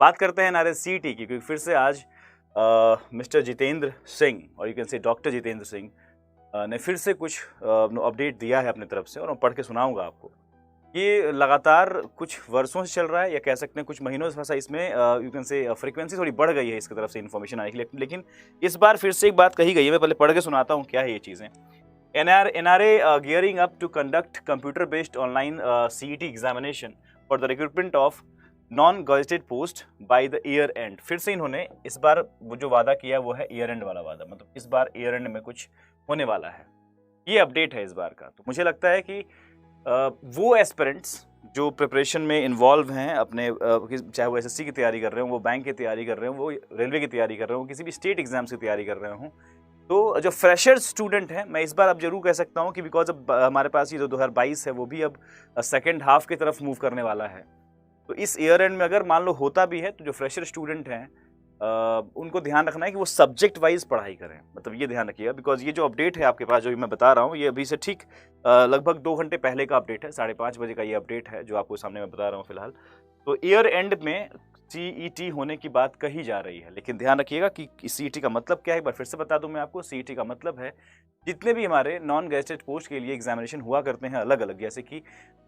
बात करते हैं एनआरएस सीईटी की, क्योंकि फिर से आज मिस्टर जितेंद्र सिंह और यू कैन से डॉक्टर जितेंद्र सिंह ने फिर से कुछ अपडेट दिया है अपनी तरफ से, और मैं पढ़ के सुनाऊंगा आपको। ये लगातार कुछ वर्षों से चल रहा है, या कह सकते हैं कुछ महीनों से इसमें यू कैन से फ्रीक्वेंसी थोड़ी बढ़ गई है इसकी तरफ से इन्फॉर्मेशन आने के लिए, लेकिन इस बार फिर से एक बात कही गई है। मैं पहले पढ़ के सुनाता हूँ क्या है ये चीज़ें। NRA gearing up to conduct computer based online CET examination for the recruitment of non gazetted post by the year end. फिर से इन्होंने इस बार वो जो वादा किया वो है ईयर एंड वाला वादा, मतलब इस बार ईयर एंड में कुछ होने वाला है। ये अपडेट है इस बार का। तो मुझे लगता है कि वो एस्पिरेंट्स जो प्रिपरेशन में इन्वॉल्व हैं अपने, चाहे वो एसएससी की तैयारी कर रहे हो, वो बैंक की तैयारी कर रहे हो, वो रेलवे की तैयारी कर रहे हो, किसी भी स्टेट एग्जाम्स की तैयारी कर रहे हो, तो जो फ्रेशर स्टूडेंट हैं, मैं इस बार अब जरूर कह सकता हूँ कि बिकॉज अब हमारे पास ये जो 2022 है वो भी अब सेकेंड हाफ की तरफ मूव करने वाला है। तो इस ईयर एंड में अगर मान लो होता भी है तो जो फ्रेशर स्टूडेंट हैं उनको ध्यान रखना है कि वो सब्जेक्ट वाइज पढ़ाई करें। मतलब ये ध्यान रखिएगा, बिकॉज ये जो अपडेट है आपके पास जो मैं बता रहा हूँ, ये अभी से ठीक लगभग 2 घंटे पहले का अपडेट है, 5:30 बजे का ये अपडेट है जो आपको सामने मैं बता रहा हूँ फिलहाल। तो ईयर एंड में सीईटी होने की बात कही जा रही है, लेकिन ध्यान रखिएगा कि सीईटी का मतलब क्या है। एक बार फिर से बता दूं मैं आपको, सीईटी का मतलब है जितने भी हमारे नॉन गजेटेड पोस्ट के लिए एग्जामिनेशन हुआ करते हैं अलग अलग, जैसे कि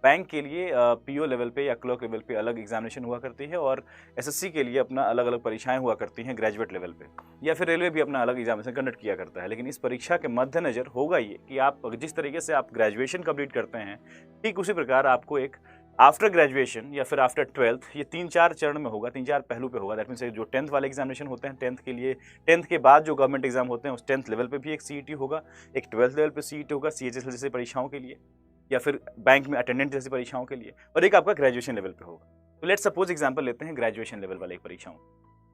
बैंक के लिए पीओ लेवल पे या क्लर्क लेवल पे अलग एग्जामिनेशन हुआ करती है, और एसएससी के लिए अपना अलग अलग परीक्षाएं हुआ करती हैं ग्रेजुएट लेवल पे, या फिर रेलवे भी अपना अलग एग्जामिनेशन कंडक्ट किया करता है। लेकिन इस परीक्षा के मद्देनजर होगा ये कि आप जिस तरीके से आप ग्रेजुएशन कंप्लीट करते हैं, ठीक उसी प्रकार आपको एक आफ्टर ग्रेजुएशन या फिर आफ्टर 12th, ये 3-4 चरण में होगा, 3-4 पहलू पे होगा। दैट मीन्स जो 10th वाले एग्जामिनेशन होते हैं 10th के लिए, 10th के बाद जो गवर्नमेंट एग्जाम होते हैं उस 10th लेवल पे भी एक सीईटी होगा, एक 12th लेवल पे सीईटी होगा सीएचएसएल जैसे परीक्षाओं के लिए, या फिर बैंक में अटेंडेंट जैसी परीक्षाओं के लिए, और एक आपका ग्रेजुएशन लेवल पे होगा। तो लेट्स सपोज एग्जाम्पल लेते हैं ग्रेजुएशन लेवल वाले परीक्षाओं।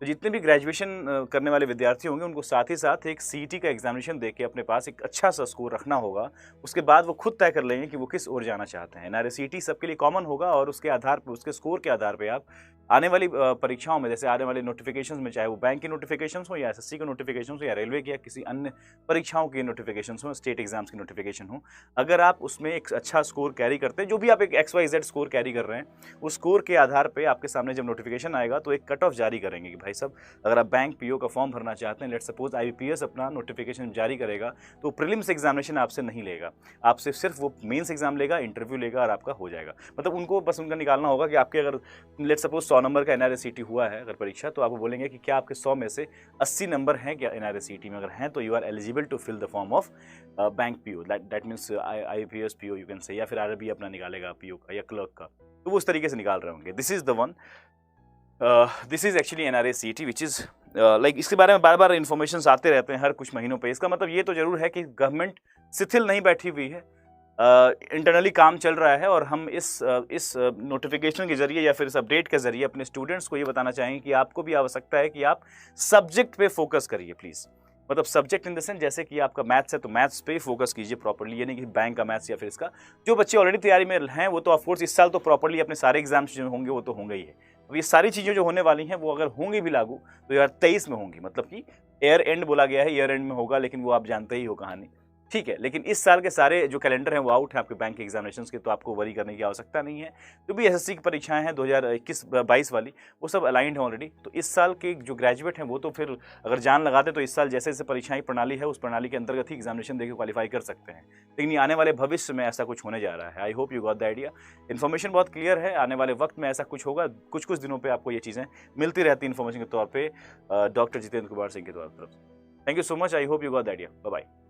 तो जितने भी ग्रेजुएशन करने वाले विद्यार्थी होंगे उनको साथ ही साथ एक सीईटी का एग्जामिनेशन देके अपने पास एक अच्छा सा स्कोर रखना होगा। उसके बाद वो खुद तय कर लेंगे कि वो किस ओर जाना चाहते हैं। एनआरए सीईटी सबके लिए कॉमन होगा, और उसके आधार पर, उसके स्कोर के आधार पर आप आने वाली परीक्षाओं में, जैसे आने वाले नोटिफिकेशंस में, चाहे वो बैंक की नोटिफिकेशंस हो या एसएससी के नोटिफिकेशंस हो या रेलवे की या किसी अन्य परीक्षाओं की नोटिफिकेशंस हो, स्टेट एग्जाम्स की नोटिफिकेशन हो, अगर आप उसमें एक अच्छा स्कोर कैरी करते हैं, जो भी आप एक XYZ स्कोर कैरी कर रहे हैं, उस स्कोर के आधार पर आपके सामने जब नोटिफिकेशन आएगा तो एक कट ऑफ जारी करेंगे कि भाई साहब अगर आप बैंक पीओ का फॉर्म भरना चाहते हैं, लेट्स सपोज आईबीपीएस अपना नोटिफिकेशन जारी करेगा, तो प्रीलिम्स एग्जामिनेशन आपसे नहीं लेगा, आपसे सिर्फ वो मेंस एग्जाम लेगा, इंटरव्यू लेगा और आपका हो जाएगा। मतलब उनको बस उनका निकालना होगा कि आपके अगर लेट्स सपोज 100 नंबर का एनआरए सीईटी हुआ है अगर परीक्षा, तो आपको बोलेंगे कि क्या आपके 100 में से 80 नंबर हैं क्या एनआरए सीईटी में, अगर हैं तो you are eligible to fill the form of bank PO, that means IBPS PO you can say, या फिर आरबी अपना निकालेगा पीओ का या क्लर्क का, तो वो उस तरीके से निकाल रहे होंगे। This is the one, this is actually NRA CET which is like, इसके बारे में बार बार इन्फॉर्मेशन आते रहते हैं हर कुछ महीनों पे। इसका मतलब ये तो जरूर है कि गवर्नमेंट शिथिल नहीं बैठी हुई है, इंटरनली काम चल रहा है, और हम इस नोटिफिकेशन के जरिए या फिर इस अपडेट के जरिए अपने स्टूडेंट्स को ये बताना चाहेंगे कि आपको भी आवश्यकता है कि आप सब्जेक्ट पे फोकस करिए प्लीज़। मतलब सब्जेक्ट इन द सेंस, जैसे कि आपका मैथ्स है तो मैथ्स पे फोकस कीजिए प्रॉपर्ली, ये नहीं कि बैंक का मैथ्स या फिर इसका। जो बच्चे ऑलरेडी तैयारी में हैं वो तो ऑफकोर्स इस साल तो प्रॉपर्ली अपने सारे एग्जाम्स जो होंगे वो तो होंगे ही है। अब ये सारी चीज़ें जो होने वाली हैं वो अगर होंगी भी लागू तो 2023 में होंगी, मतलब कि ईयर एंड बोला गया है, ईयर एंड में होगा, लेकिन वो आप जानते ही हो कहानी, ठीक है। लेकिन इस साल के सारे जो कैलेंडर हैं वो आउट है आपके बैंक के एग्जामिनेशंस के, तो आपको वरी करने की आवश्यकता नहीं है। जो भी एसएससी की परीक्षाएं हैं 2021-22 वाली, वो सब अलाइंड हैं ऑलरेडी। तो इस साल के जो ग्रेजुएट हैं वो तो फिर अगर जान लगाते तो इस साल जैसे जैसे परीक्षाएं प्रणाली है उस प्रणाली के अंतर्गत ही एग्जामिनेशन देकर क्वालिफाई कर सकते हैं। लेकिन ये आने वाले भविष्य में ऐसा कुछ होने जा रहा है। आई hope you got the idea. Information बहुत क्लियर है, आने वाले वक्त में ऐसा कुछ होगा, कुछ दिनों पर आपको ये चीज़ें मिलती रहती इन्फॉर्मेशन के तौर पर डॉक्टर जितेंद्र कुमार सिंह के तौर पर। Thank you so much, I hope you got the idea. Bye bye.